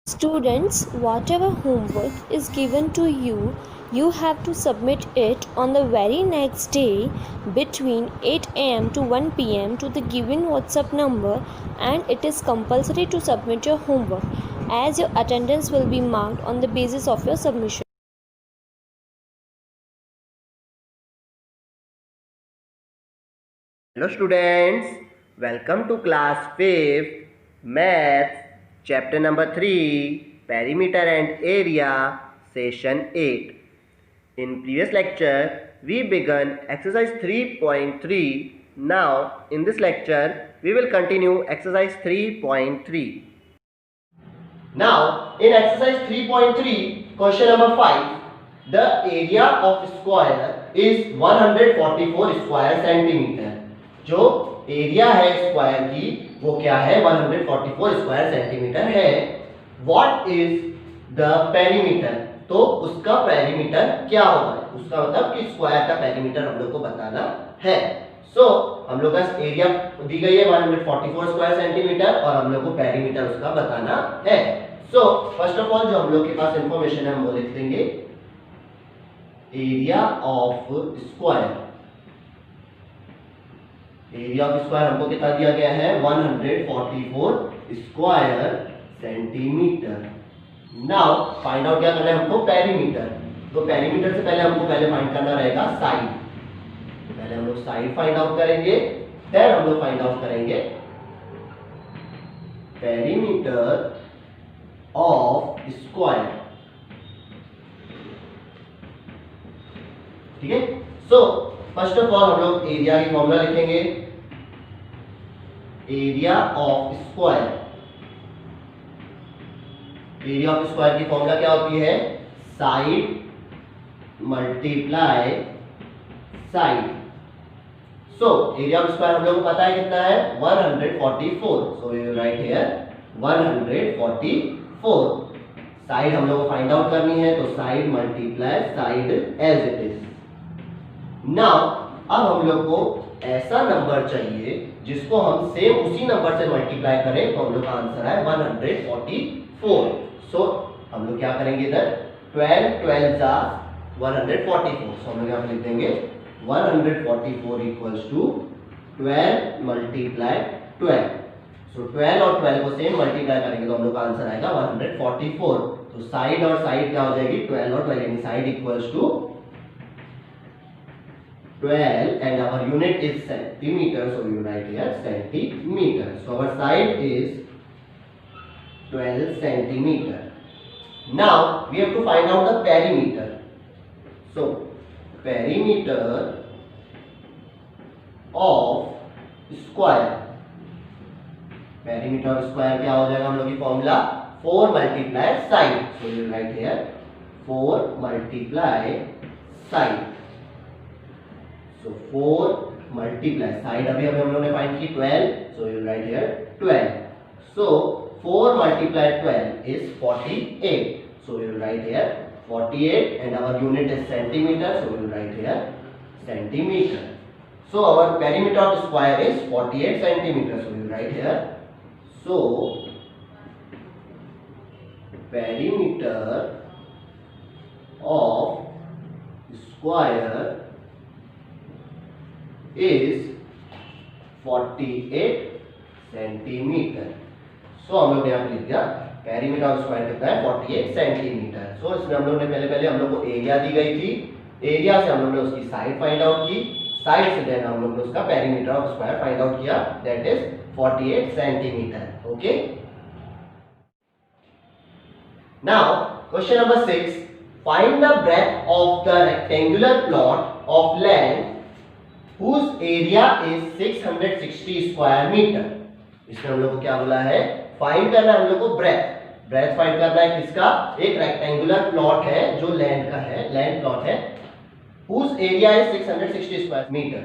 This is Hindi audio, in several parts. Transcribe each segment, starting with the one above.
Students, whatever homework is given to you, you have to submit it on the very next day between 8 am to 1 pm to the given WhatsApp number, and it is compulsory to submit your homework as your attendance will be marked on the basis of your submission. Hello students, welcome to class 5th Maths chapter number 3 Perimeter and Area session 8. In previous lecture we began exercise 3.3. Now in this lecture we will continue exercise 3.3. Now in exercise 3.3 question number 5, the area of square is 144 square centimeter. जो एरिया है स्क्वायर की वो क्या है 144 स्क्वायर सेंटीमीटर है. व्हाट इज द पेरीमीटर, तो उसका पेरीमीटर क्या होगा, उसका मतलब कि स्क्वायर का पेरीमीटर हम लोग को बताना है. सो हम लोग का एरिया दी गई है 144 स्क्वायर सेंटीमीटर और हम लोग को पेरीमीटर उसका बताना है. सो फर्स्ट ऑफ ऑल जो हम लोग के पास इंफॉर्मेशन है हम वो लिख देंगे. Area of square, area of square हमको कितना दिया गया है 144 square centimetre. Now find out क्या करना है हमको पेरीमीटर. तो पेरीमीटर से पहले हमको फाइंड करना रहेगा साइड. पहले हम लोग साइड फाइंड आउट करेंगे, देन हम लोग फाइंड आउट करेंगे पेरीमीटर ऑफ स्क्वायर. ठीक है. सो फर्स्ट ऑफ ऑल हम लोग एरिया की फॉर्मूला लिखेंगे. Area of square, area of square की फॉर्मूला क्या होती है side multiply side. So area of square हम लोग को पता है कितना है 144. So we will write here 144. Side हम लोग को फाइंड आउट करनी है तो side multiply side as it is. Now अब हम लोग को ऐसा नंबर चाहिए जिसको हम सेम उसी नंबर से मल्टीप्लाई करें, तो हम लोग का आंसर है 144. सो हम लोग क्या करेंगे इधर 12 12 जा 144. सो हम लोग यहाँ पे लिख देंगे 144 इक्वल्स टू 12 मल्टीप्लाई 12. सो 12 और 12 को सेम मल्टीप्लाई करेंगे तो हम लोग का आंसर आएगा 144. तो साइड और साइड क्या हो जाएगी 12 और 12 यानी side equals to 12 and our unit is centimeter, so we write here centimeter. So our side is 12 centimeter. Now we have to find out the perimeter. So perimeter of square, perimeter of square क्या हो जाएगा हम लोग की formula 4 multiply side. So we will write here 4 multiply side. So 4 multiply side अभी हम लोगों ने फाइंड की 12. So you write here 12. So 4 multiply 12 is 48. So we will write here 48 and our unit is centimeter. So we will write here centimeter. So our perimeter of square is 48 centimeter. So we will write here. So perimeter of square is 48 centimetre. So हम लोग ने यहाँ पे लिख दिया पेरीमीटर ऑफ स्क्वायर कितना है 48 सेंटीमीटर. सो इसमें हम लोग ने पहले हम लोग को एरिया दी गई थी. एरिया से हम लोग ने उसकी साइड फाइंड आउट की, साइड से देन हम लोग ने उसका perimeter of square find out किया, that is 48 centimetre. Okay. Now question number 6, find the breadth of the rectangular plot of land whose area is 660 square metre. इसमें हम लोग को क्या बोला है फाइंड करना है हम लोग को ब्रेथ. ब्रेथ फाइंड करना है किसका, एक रेक्टेंगुलर प्लॉट है जो लैंड का है, लैंड प्लॉट है whose area is 660 square metre.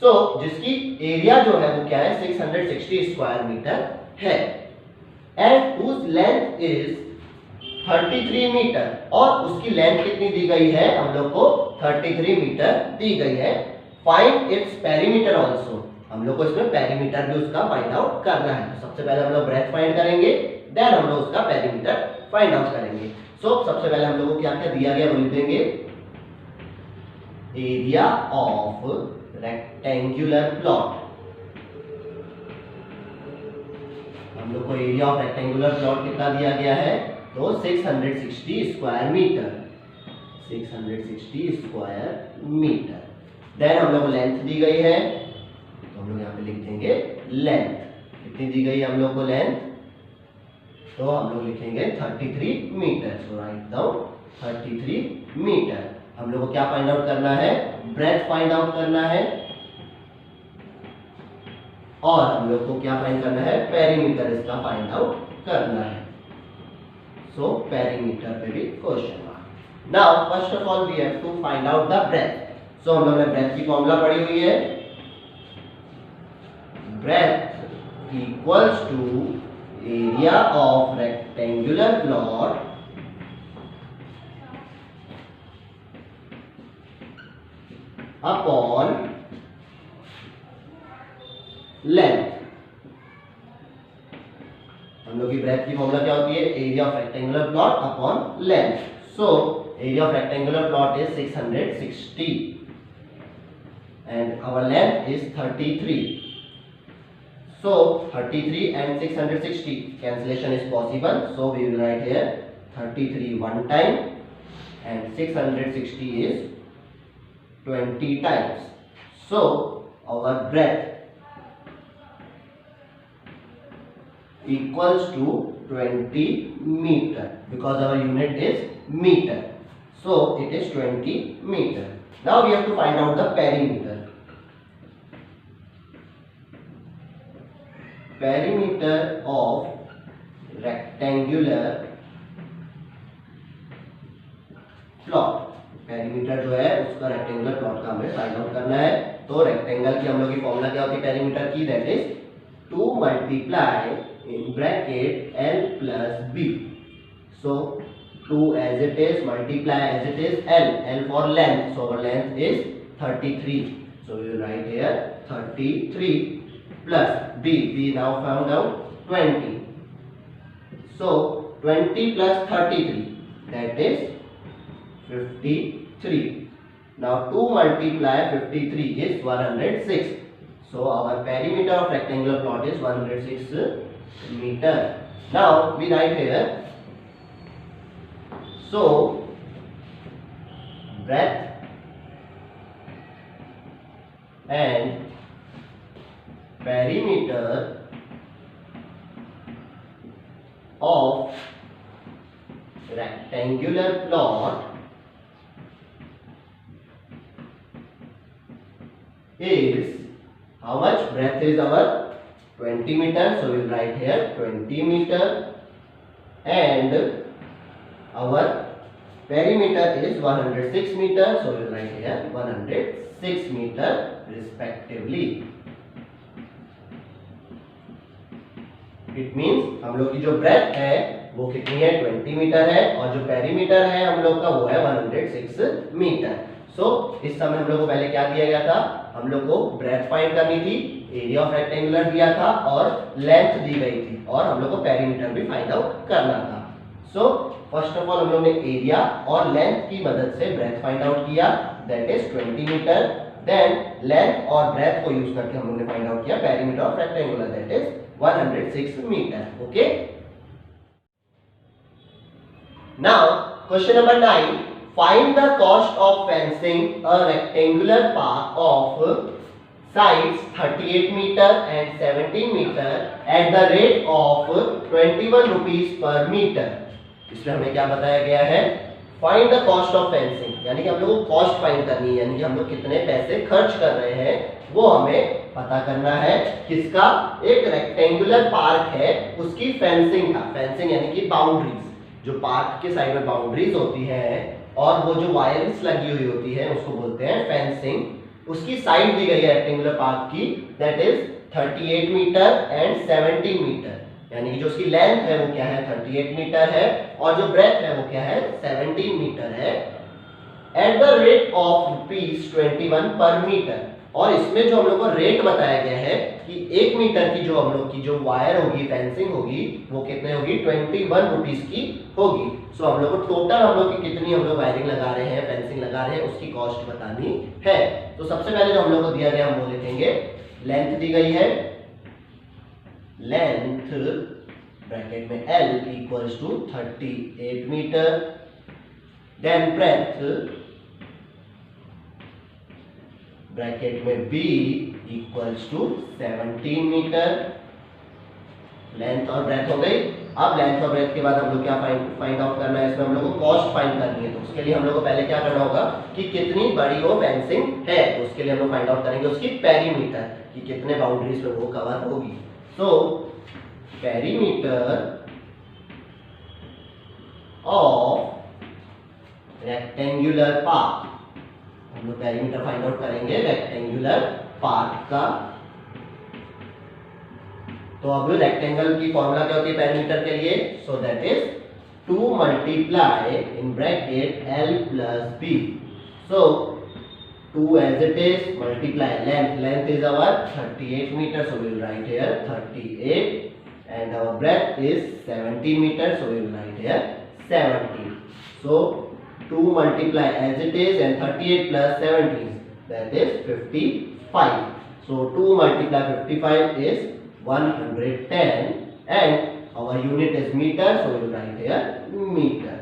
So जिसकी एरिया जो है वो क्या है 660 स्क्वायर मीटर है and whose length is 33 metre. और उसकी लेंथ कितनी दी गई है हम लोग को 33 मीटर दी गई है. Find its perimeter also. हम लोग को इसमें पेरीमीटर भी उसका फाइंड आउट करना है। तो सबसे पहले हम लोग ब्रेथ फाइंड करेंगे, देन हम लोग उसका पेरीमीटर फाइंड आउट करेंगे। सो सबसे पहले हम लोग को क्या क्या दिया गया वो लिख देंगे, एरिया ऑफ रेक्टेंगुलर प्लॉट। हम लोग को एरिया ऑफ रेक्टेंगुलर प्लॉट कितना दिया गया है, तो 660 square metre, 660 square metre. Then हम लोग को लेंथ दी गई है, तो हम लोग यहाँ पे लिख देंगे लेंथ। कितनी दी गई है हम लोग को लेंथ, तो हम लोग लिखेंगे 33 मीटर। सो राइट डाउन 33 मीटर। हम लोग को क्या फाइंड आउट करना है, ब्रेथ फाइंड आउट करना है, और हम लोग को क्या फाइंड करना है, पेरीमीटर इसका फाइंड आउट करना है। सो पेरीमीटर पे भी question mark. Now first of all we have to find out the breadth. So हम लोग ने ब्रेथ की फॉर्मूला पढ़ी हुई है, breadth equals to area of rectangular plot upon length. हम लोग की ब्रेथ की फॉर्मूला क्या होती है, area of rectangular plot upon length. So area of rectangular plot is 660 and our length is 33. So 33 and 660 cancellation is possible, so we will write here 33 one time and 660 is 20 times. So our breadth equals to 20 meter because our unit is meter. So it is 20 meter. Now we have to find out the perimeter. Perimeter of rectangular plot. Perimeter जो है उसका रेक्टेंगुलर प्लॉट का हमें फाइंड आउट करना है। तो रेक्टेंगल की हम लोग की फॉर्मूला क्या होती है पेरीमीटर की, that is 2 multiply in bracket L plus B. So 2 as it is, multiply as it is, L for length. So our length is 33. So we will write here 33 plus B now found out 20. So 20 plus 33, that is 53. Now 2 multiply 53 is 106. So our perimeter of rectangular plot is 106 meter. Now we write here, so breadth and perimeter of rectangular plot is, how much breadth is our 20 meter, so we will write here 20 meter, and our perimeter is 106 meter, so we will write here 106 meter respectively. It means हम लोग की जो breadth है वो कितनी है, 20 मीटर है, और जो पेरीमीटर है हम लोग का वो है 106 मीटर। सो इस समय हम लोग को पहले क्या दिया गया था, हम लोग को ब्रेथ फाइंड करनी थी, एरिया ऑफ रेक्टेंगुलर दिया था और लेंथ दी गई थी, और हम लोग को पेरीमीटर भी फाइंड आउट करना था। सो फर्स्ट ऑफ ऑल हम लोग ने एरिया और लेंथ की मदद से ब्रेथ फाइंड आउट किया, that is 20 metre. Then length और ब्रेथ को यूज करके हम लोग ने फाइंड आउट किया perimeter of rectangular, that is 106 metre. Okay, now question number 9, find the cost of fencing a rectangular park of sides 38 meter and 17 meter at the rate of 21 rupees per meter। इसमें हमें क्या बताया गया है, find the cost of fencing, यानी कि हम लोग को कॉस्ट फाइंड करनी है, यानी कि हम लोग कितने पैसे खर्च कर रहे हैं वो हमें पता करना है। किसका, एक रेक्टेंगुलर पार्क है उसकी फेंसिंग का, फेंसिंग यानी कि बाउंड्रीज, जो पार्क के साइड में बाउंड्रीज होती है और वो जो वायर्स लगी हुई होती है उसको बोलते हैं फेंसिंग। उसकी साइड दी गई है रेक्टेंगुलर पार्क की, that is 38 metre and 17 metre, यानी कि जो उसकी लेंथ है वो क्या है 38 मीटर है और जो ब्रेथ है वो क्या है 17 मीटर है, एट द रेट ऑफ ₹21 पर मीटर। और इसमें जो हम लोग को रेट बताया गया है कि 1 मीटर की जो हम लोग की जो वायर होगी, फेंसिंग होगी, वो कितने होगी, 21 रुपीस की होगी। सो हम लोग को टोटल हम लोग की कितनी हम लोग वायरिंग लगा रहे हैं, फेंसिंग लगा रहे हैं, उसकी कॉस्ट बतानी है। तो सबसे पहले जो हम लोग को दिया गया हम वो लिखेंगे, लेंथ दी गई है, लेंथ ब्रैकेट में L equals to 38 metre, then breadth bracket में B equals to 17 metre. Length और ब्रेथ हो गई। अब लेंथ और ब्रेथ के बाद हम लोग क्या फाइंड आउट करना है, इसमें हम लोग को कॉस्ट फाइंड करनी है। तो उसके लिए हम लोग को पहले क्या करना होगा कि कितनी बड़ी वो फेंसिंग है, तो उसके लिए हम लोग फाइंड आउट करेंगे उसकी पेरीमीटर कि कितने बाउंड्रीज में वो कवर होगी। So perimeter of rectangular park, हम लोग पेरीमीटर फाइंड आउट करेंगे रेक्टेंगुलर पार्क का। तो अब रेक्टेंगल की फॉर्मूला क्या होती है पेरीमीटर के लिए, so that is 2 multiply in bracket L plus B। So 2 as it is, multiply length is our 38 meter, so we will write here 38, and our breadth is 17 meter, so we will write here 17. So 2 multiply as it is and 38 plus 17, that is 55. So 2 multiply 55 is 110, and our unit is meter, so we will write here meter.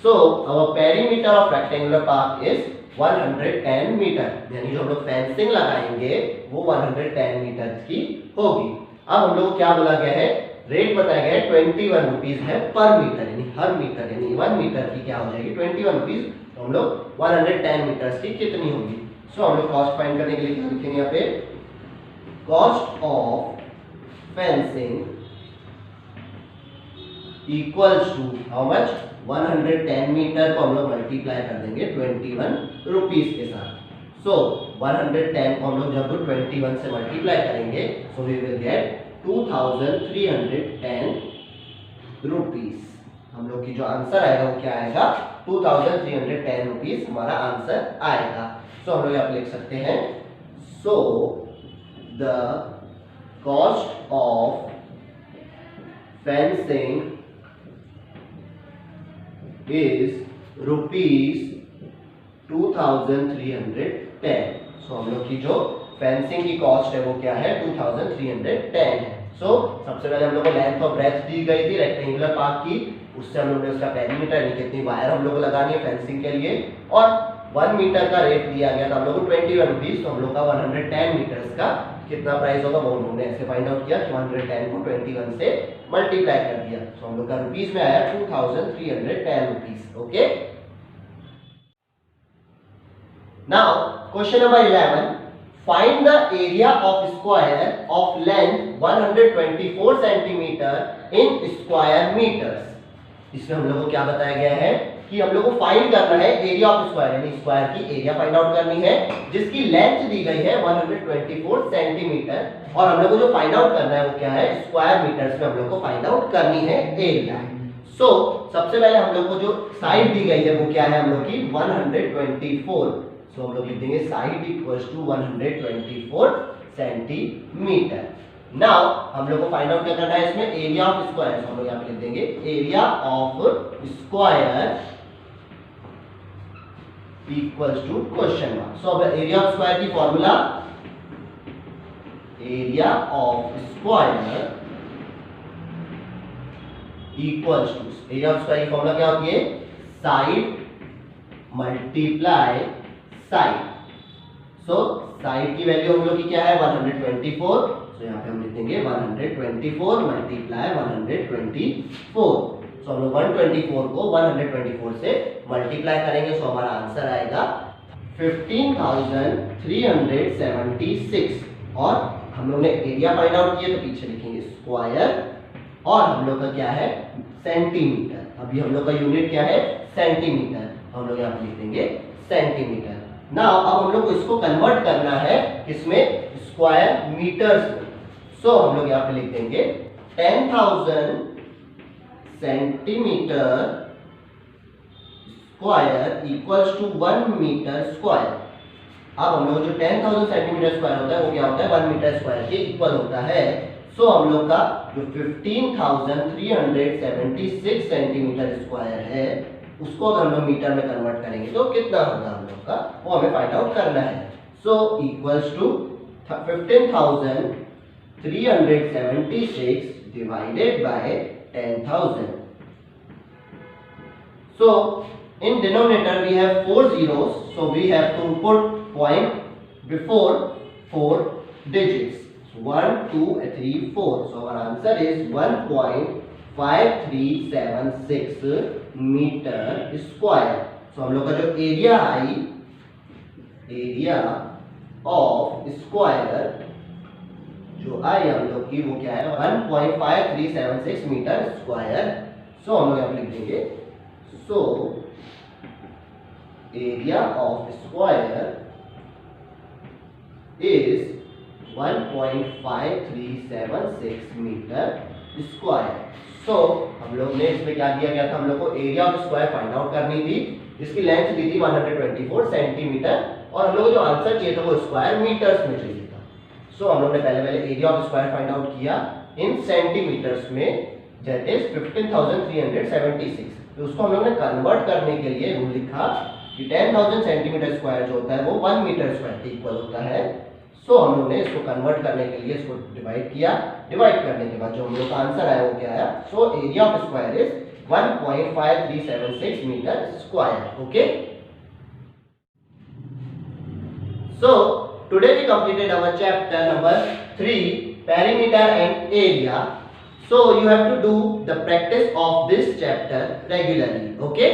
So our perimeter of rectangular park is 110 metre, यानी जो हम लोग फेंसिंग लगाएंगे वो 110 मीटर की होगी। अब हम लोग क्या बोला गया है, रेट बताया गया है 21 रुपीज है पर मीटर, यानी हर मीटर, यानी 1 मीटर की क्या हो जाएगी 21 रुपीज। तो हम लोग 110 मीटर की कितनी होगी। सो हम लोग कॉस्ट फाइंड करने के लिए क्या लिखेंगे यहाँ पे, cost of fencing equals to how much, 110 metre को हम लोग मल्टीप्लाई कर देंगे 21 रुपीज के साथ। सो 110 को हम लोग जब 21 से मल्टीप्लाई करेंगे, so we will get 2310 rupees. हम लोग की जो आंसर आएगा वो क्या आएगा, 2310 रुपीज हमारा आंसर आएगा। सो हम लोग यहाँ पे लिख सकते हैं, so the cost of fencing is rupees 2310। सो हम लोग की जो फेंसिंग की कॉस्ट है वो क्या है 2310 है। सो सबसे पहले हम लोग को लेंथ और ब्रेथ दी गई थी रेक्टेंगुलर पार्क की, उससे हम लोग ने उसका पेरीमीटर यानी कितनी वायर हम लोग को लगानी है फेंसिंग के लिए, और 1 मीटर का रेट दिया गया था हम लोग को 21 रुपीज। तो हम लोग का 110 मीटर्स का कितना प्राइस होगा वो हमने ऐसे फाइंड आउट किया कि 110 को 21 से मल्टीप्लाई कर दिया। तो हम लोग का रुपीस में आया 2310 rupees. Okay, now question number 11, find the area of square of length 124 centimetre in square metres. इसमें हम लोग को क्या बताया गया है कि हम लोग को फाइंड करना है एरिया ऑफ स्क्वायर, यानी स्क्वायर की एरिया फाइंड आउट करनी है जिसकी लेंथ दी गई है 124 सेंटीमीटर, और हम लोग को जो फाइंड आउट करना है वो क्या है स्क्वायर मीटर्स में हम लोग को फाइंड आउट करनी है एरिया। सो सबसे पहले हम लोग को जो साइड दी गई है वो क्या है हम लोग की 124। सो हम लोग लिख देंगे side equals to 124 centimetre. Now हम लोग को फाइंड आउट क्या करना है इसमें एरिया ऑफ स्क्वायर। हम लोग यहाँ पे लिख देंगे area of square equals to question mark. So अब एरिया ऑफ स्क्वायर की formula, area of square equals to, area of square की फॉर्मूला क्या होती है, side multiply side. So side की वैल्यू हम लोग की क्या है 124। सो यहाँ पे हम लिख देंगे 124 मल्टीप्लाई 124। सो हम लोग 124 को 124 से मल्टीप्लाई करेंगे, सो हमारा आंसर आएगा 15,376। और हम लोग ने एरिया फाइंड आउट किया तो पीछे लिखेंगे स्क्वायर, और हम लोग का क्या है सेंटीमीटर। अभी हम लोग का यूनिट क्या है सेंटीमीटर, हम लोग यहाँ पे लिख देंगे सेंटीमीटर। नाउ अब हम लोग को इसको कन्वर्ट करना है किसमें स्क्वायर मीटर्स में। सो हम लोग यहाँ पे लिख देंगे 10,000 centimetre square equals to 1 metre square. अब हम लोग जो 10,000 सेंटीमीटर स्क्वायर होता है वो क्या होता है 1 मीटर स्क्वायर के इक्वल होता है। सो हम लोग का जो 15,376 सेंटीमीटर स्क्वायर है उसको अगर हम लोग मीटर में कन्वर्ट करेंगे तो कितना होगा हम लोग का वो हमें फाइंड आउट करना है। So equals to 15,376 divided by 10,000. So in denominator we have 4 zeros, so we have to put point before 4 digits. So 1, 2, 3, 4. So our answer is 1.5376 meter square. So हम लोग का जो area eye area of square जो आई हम लोग की वो क्या है 1.5376 मीटर स्क्वायर। सो हम लोग यहाँ लिख देंगे so area of square is 1.5376 metre square. So हम लोग ने इसमें क्या दिया गया था हम लोग को area of square find out करनी थी जिसकी लेंथ दी थी 124 सेंटीमीटर और हम लोग को जो आंसर चाहिए था वो स्क्वायर मीटर्स में चाहिए था। सो हम लोग ने पहले area of square find out किया इन सेंटीमीटर्स में दैट इज 15,376। तो उसको हम लोग ने कन्वर्ट करने के लिए रूल लिखा कि 10,000 सेंटीमीटर स्क्वायर जो होता है वो 1 मीटर स्क्वायर के इक्वल होता है। सो हम लोग ने इसको कन्वर्ट करने के लिए इसको डिवाइड किया। डिवाइड करने के बाद जो हम लोग का आंसर आया वो क्या आया so area of square is 1.5376 metre square. Okay, so today we completed our chapter number 3 perimeter and area. So you have to do the practice of this chapter regularly. Okay.